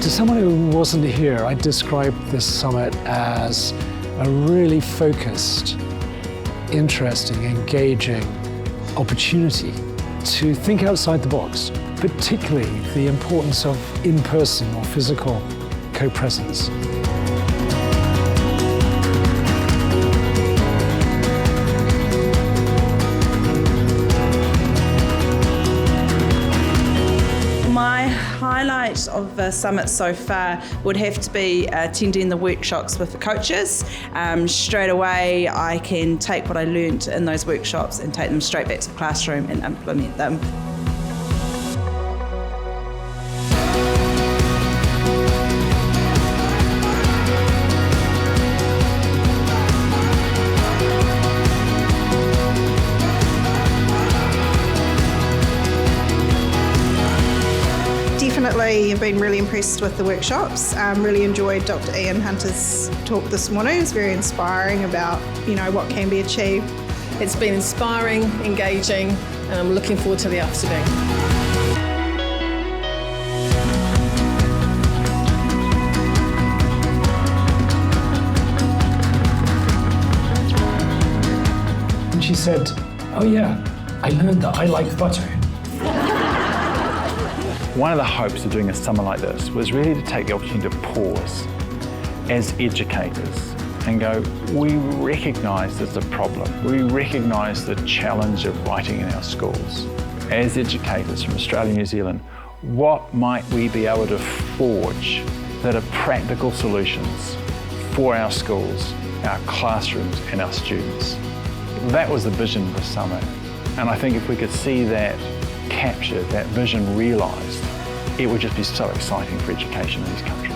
To someone who wasn't here, I'd describe this summit as a really focused, interesting, engaging opportunity to think outside the box, particularly the importance of in-person or physical co-presence. My highlight of the summit so far would have to be attending the workshops with the coaches. Straight away I can take what I learnt in those workshops and take them straight back to the classroom and implement them. Definitely, I've been really impressed with the workshops. Really enjoyed Dr. Ian Hunter's talk this morning. It's very inspiring about, what can be achieved. It's been inspiring, engaging, and I'm looking forward to the afternoon. And she said, "Oh yeah, I learned that I like butter." One of the hopes of doing a summer like this was really to take the opportunity to pause as educators and go, we recognise there's a problem. We recognise the challenge of writing in our schools. As educators from Australia and New Zealand, what might we be able to forge that are practical solutions for our schools, our classrooms and our students? That was the vision of the summit. And I think if we could see that captured, that vision realised, it would just be so exciting for education in this country.